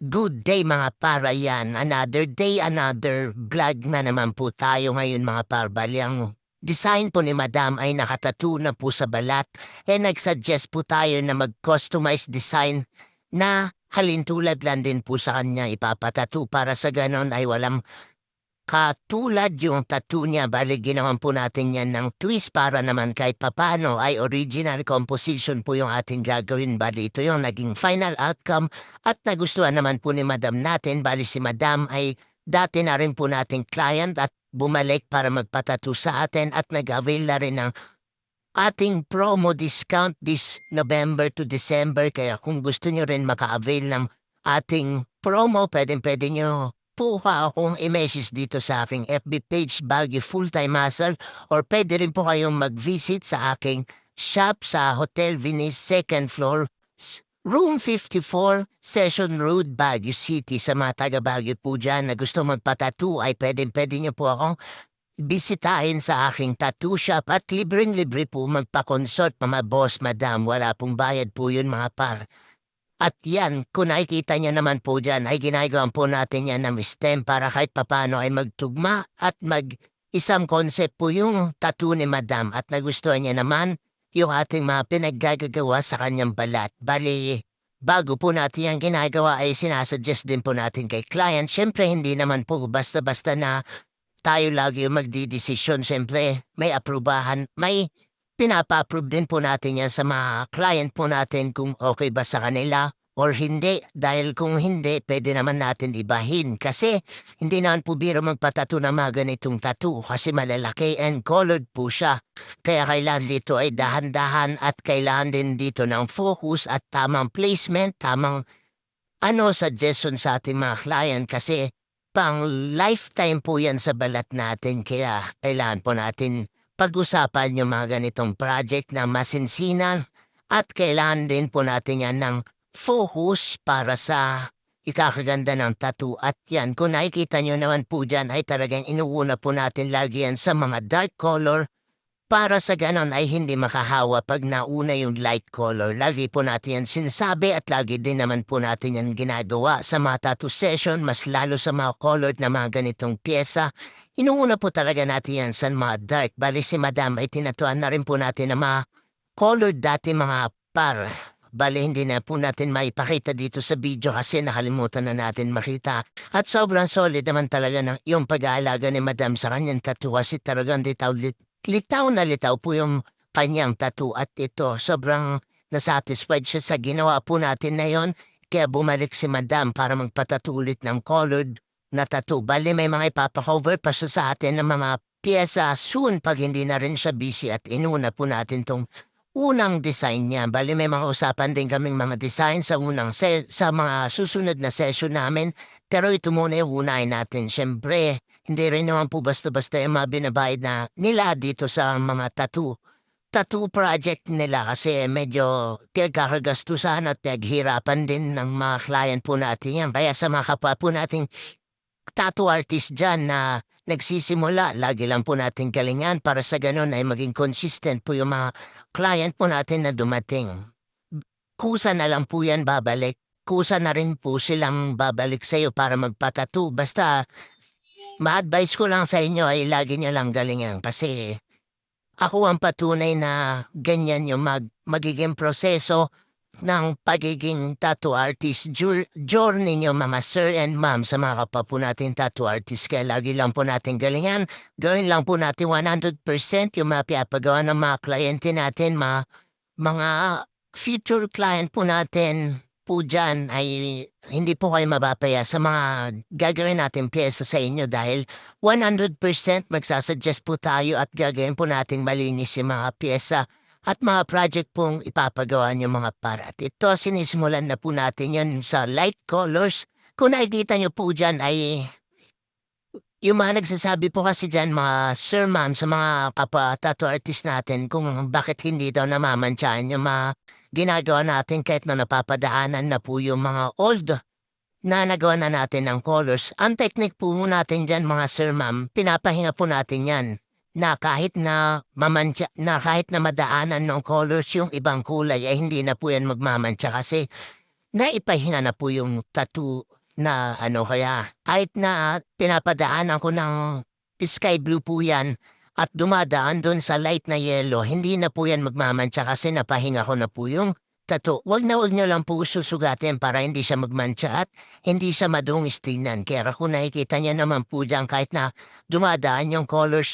Good day mga para yan. Another day, another vlog na naman po tayo ngayon mga par. Bali ang design po ni Madam ay nakatattoo na po sa balat. Nag-suggest po tayo na mag-customize design na halintulad lang din po sa kanya ipapatattoo para sa ganon ay walang katulad yung tattoo niya. Bali ginawan po natin yan ng twist para naman kahit papano ay original composition po yung ating gagawin. Bali ito yung naging final outcome at nagustuhan naman po ni Madam natin. Bali si Madam ay dati na rin po nating client at bumalik para magpatattoo sa atin at nag-avail na rin ng ating promo discount this November to December. Kaya kung gusto nyo rin maka-avail ng ating promo, pwede nyo po akong i-message dito sa aking FB page Baguio Full-Time Hustle or pwede rin po kayong mag-visit sa aking shop sa Hotel Venice 2nd floor, Room 54, Session Road, Baguio City. Sa mga taga Baguio po dyan na gusto magpa-tattoo ay pwede nyo po akong bisitahin sa aking tattoo shop at libreng-libre po magpa-consult mga boss, madam. Wala pong bayad po yun mga par. At yan, kung nakikita niyo naman po dyan, ay ginagawa po natin yan ng stem para kahit papano ay magtugma at isang concept po yung tattoo ni Madam at nagustuhan niya naman yung ating mga pinaggagawa sa kanyang balat. Bali, bago po natin yan ginagawa ay sinasuggest din po natin kay client. Siyempre, hindi naman po basta-basta na tayo lagi yung magdidesisyon. Siyempre, may aprubahan, may pinapa-approve din po natin yan sa mga client po natin kung okay ba sa kanila or hindi. Dahil kung hindi, pwede naman natin ibahin. Kasi hindi naman po biro magpatattoo ng mga ganitong tattoo kasi malalaki and colored po siya. Kaya kailangan dito ay dahan-dahan at kailangan din dito ng focus at tamang placement, tamang suggestion sa ating mga client kasi pang lifetime po yan sa balat natin. Kaya kailangan po natin pag-usapan yung mga ganitong project na masinsinan at kailangan din po natin yan ng focus para sa ikakaganda ng tattoo. At yan, kung nakikita nyo naman po dyan ay talagang inuuna po natin lagi yan sa mga dark color para sa ganon ay hindi makahawa pag nauna yung light color. Lagi po natin yan sinasabi at lagi din naman po natin yan ginagawa sa mga tattoo session, mas lalo sa mga colored na mga ganitong pyesa. Inuuna po talaga natin yan sa mga dark. Bali si Madam ay tinatuan na rin po natin na mga colored dati mga par. Bali hindi na po natin maipakita dito sa video kasi nakalimutan na natin makita. At sobrang solid naman talaga ng yung pag-aalaga ni Madam sa kanyang tattoo kasi talagang litaw na litaw po yung kanyang tattoo at ito sobrang nasatisfied siya sa ginawa po natin na yon. Kaya bumalik si Madam para magpatattoo ulit ng colored na tattoo. Bali may mga ipapakover pa siya sa atin ng mga pyesa soon pag hindi na rin siya busy at inuna po natin tong unang design niya. Bali may mga usapan din kaming mga design sa sa mga susunod na session namin. Pero ito muna yung unahin natin. Siyempre, hindi rin naman po basta-basta yung mga binabayad na nila dito sa mga tattoo project nila kasi medyo pinagkakagastusan at pinaghirapan din ng mga client po natin yan. Kaya sa mga kapwa po nating tattoo artist dyan na nagsisimula, lagi lang po natin galingan para sa ganun ay maging consistent po yung mga client po natin na dumating. Kusa na lang po yan babalik. Kusa na rin po silang babalik sa'yo para magpatattoo. Basta, ma-advise ko lang sa inyo ay lagi nyo lang galingan kasi ako ang patunay na ganyan yung magiging proseso ng pagiging tattoo artist journey nyo mga sir and ma'am sa mga kapwa po natin tattoo artist. Kaya lagi lang po natin galingan. Gawin lang po natin 100% yung mga pinapagawa ng mga kliyente natin, mga future client po natin po dyan ay hindi po kayo mabapaya sa mga gagawin natin pyesa sa inyo dahil 100% magsasuggest po tayo at gagawin po natin malinis yung mga pyesa at mga project pong ipapagawa niyo mga para. At ito sinisimulan na po natin yan sa light colors. Kung nakikita niyo po dyan ay yung mga nagsasabi po kasi dyan mga sir ma'am sa mga kapwa tattoo artist natin kung bakit hindi daw namamantsahan yung mga ginagawa natin kahit na napapadaanan na po yung mga old na nagawa na natin ng colors. Ang technique po natin dyan mga sir ma'am, pinapahinga po natin yan na kahit na kahit na madaanan ng colors yung ibang kulay ay hindi na po yan magmamantsa kasi naipahinga na po yung tattoo na ano kaya kahit na pinapadaanan ko ng sky blue po yan at dumadaan dun sa light na yellow, hindi na po yan magmamantsa kasi napahinga ko na po yung tattoo. Wag niyo lang po susugatin para hindi siya magmantsa at hindi siya madungis tingnan. Kaya kung nakikita niya naman po dyan kahit na dumadaan yung color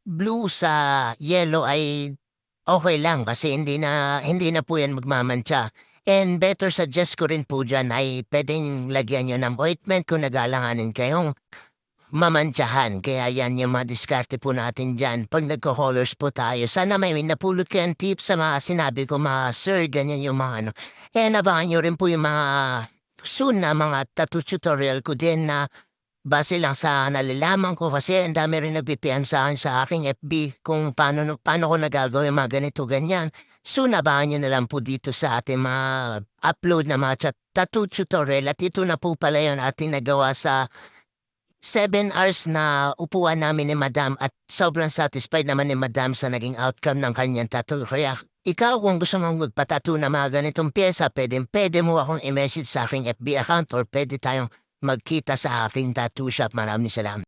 blue sa yellow ay okay lang kasi hindi na po yan magmamantsa. And better suggest ko rin po diyan ay puwedeng lagyan niyo ng ointment kung nag-aalanganin kayong mamantsahan. Kaya yan yung mga diskarte po natin diyan 'pag nagko-colors po tayo. Sana may napulot kayong tips sa mga sinabi ko mga sir, ganyan yung mga ano. And abangan niyo rin po yung mga soon na mga tattoo tutorial ko din na base lang sa nalalaman ko kasi ang dami rin nagpi-PM sa'kin sa aking FB kung paano ko nagagawa yung mga ganito, ganyan. Soon abangan niyo na lang po dito sa ating mga upload na mga tattoo tutorial at ito na po pala yung ating nagawa sa 7 hours na upuan namin ni madam at sobrang satisfied naman ni madam sa naging outcome ng kanyang tattoo. Kaya ikaw kung gusto mong magpa-tattoo na mga ganitong piyesa, pwede mo akong i-message sa aking FB account or pwede tayong magkita sa aking tattoo shop. Maraming salamat.